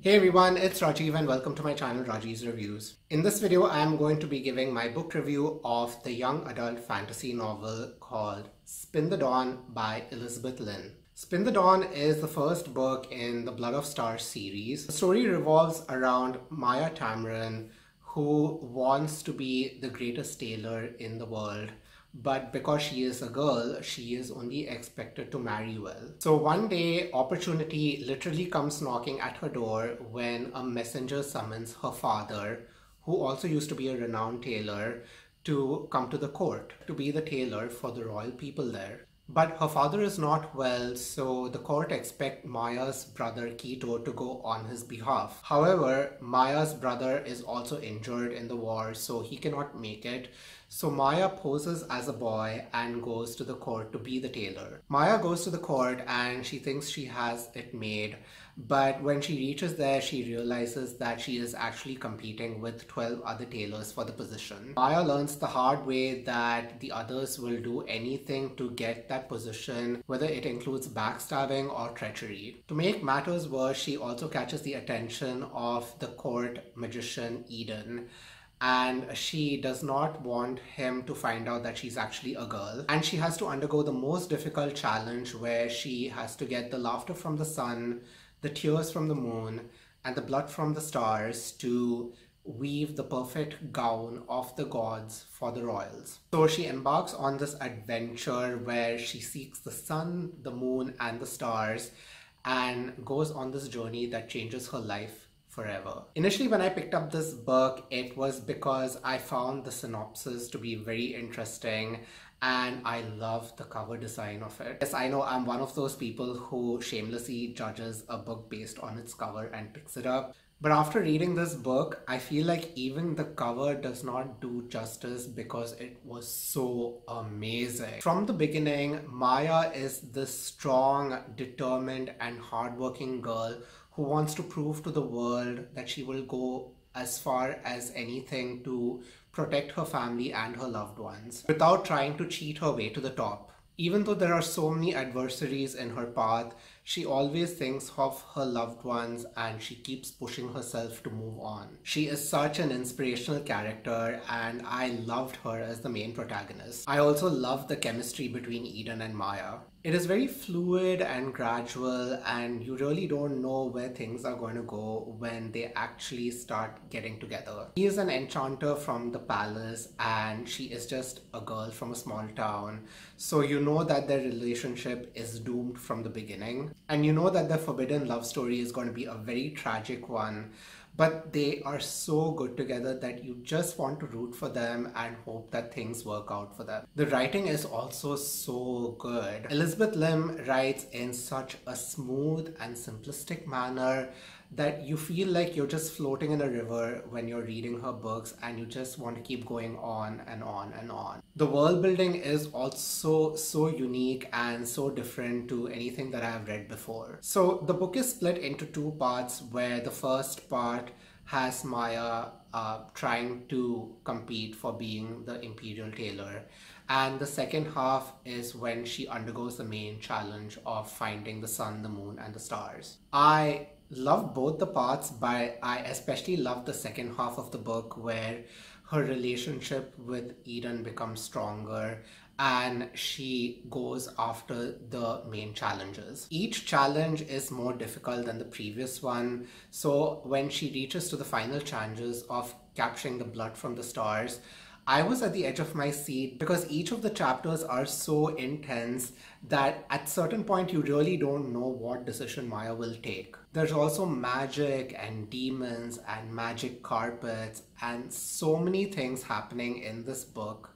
Hey everyone, it's Rajiv and welcome to my channel Rajiv's Reviews. In this video, I am going to be giving my book review of the young adult fantasy novel called Spin the Dawn by Elizabeth Lynn. Spin the Dawn is the first book in the Blood of Stars series. The story revolves around Maia Tamarin, who wants to be the greatest tailor in the world. But because she is a girl, she is only expected to marry well. So one day, opportunity literally comes knocking at her door when a messenger summons her father, who also used to be a renowned tailor, to come to the court to be the tailor for the royal people there. But her father is not well, so the court expect Maya's brother Quito to go on his behalf. However, Maya's brother is also injured in the war, so he cannot make it. So Maya poses as a boy and goes to the court to be the tailor. Maya goes to the court and she thinks she has it made, but when she reaches there, she realizes that she is actually competing with 12 other tailors for the position. Maya learns the hard way that the others will do anything to get that position, whether it includes backstabbing or treachery. To make matters worse, she also catches the attention of the court magician Edan, and she does not want him to find out that she's actually a girl. And she has to undergo the most difficult challenge where she has to get the laughter from the sun, the tears from the moon, and the blood from the stars to weave the perfect gown of the gods for the royals. So she embarks on this adventure where she seeks the sun, the moon, and the stars and goes on this journey that changes her life forever. Initially, when I picked up this book, it was because I found the synopsis to be very interesting and I love the cover design of it. Yes, I know I'm one of those people who shamelessly judges a book based on its cover and picks it up. But after reading this book, I feel like even the cover does not do justice because it was so amazing. From the beginning, Maya is this strong, determined, and hardworking girl who wants to prove to the world that she will go as far as anything to protect her family and her loved ones without trying to cheat her way to the top. Even though there are so many adversaries in her path, she always thinks of her loved ones and she keeps pushing herself to move on. She is such an inspirational character and I loved her as the main protagonist. I also love the chemistry between Edan and Maya. It is very fluid and gradual and you really don't know where things are going to go when they actually start getting together. He is an enchanter from the palace and she is just a girl from a small town. So you know that their relationship is doomed from the beginning. And you know that their forbidden love story is going to be a very tragic one. But they are so good together that you just want to root for them and hope that things work out for them. The writing is also so good. Elizabeth Lim writes in such a smooth and simplistic manner that you feel like you're just floating in a river when you're reading her books and you just want to keep going on and on and on. The world building is also so unique and so different to anything that I have read before. So the book is split into two parts where the first part has Maya trying to compete for being the imperial tailor, and the second half is when she undergoes the main challenge of finding the sun, the moon, and the stars. I love both the parts, but I especially love the second half of the book where her relationship with Edan becomes stronger and she goes after the main challenges. Each challenge is more difficult than the previous one. So when she reaches to the final challenges of capturing the blood from the stars, I was at the edge of my seat because each of the chapters are so intense that at certain point you really don't know what decision Maya will take. There's also magic and demons and magic carpets and so many things happening in this book.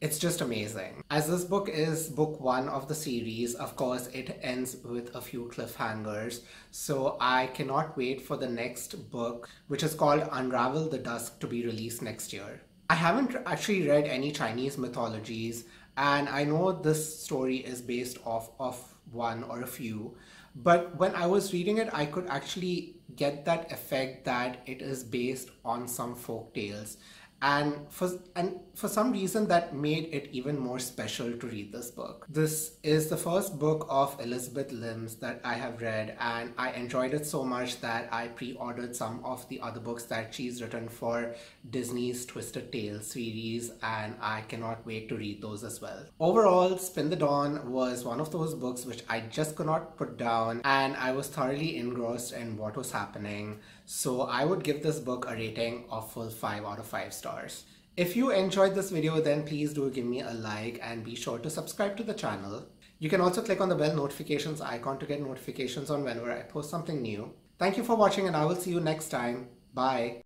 It's just amazing. As this book is book one of the series, of course, it ends with a few cliffhangers. So I cannot wait for the next book, which is called Unravel the Dusk, to be released next year. I haven't actually read any Chinese mythologies, and I know this story is based off of one or a few, but when I was reading it, I could actually get that effect that it is based on some folk tales. And for some reason that made it even more special to read this book. This is the first book of Elizabeth Lim's that I have read, and I enjoyed it so much that I pre-ordered some of the other books that she's written for Disney's Twisted Tales series, and I cannot wait to read those as well. Overall, Spin the Dawn was one of those books which I just could not put down, and I was thoroughly engrossed in what was happening. So I would give this book a rating of full 5 out of 5 stars. If you enjoyed this video, then please do give me a like and be sure to subscribe to the channel. You can also click on the bell notifications icon to get notifications on whenever I post something new. Thank you for watching, and I will see you next time. Bye.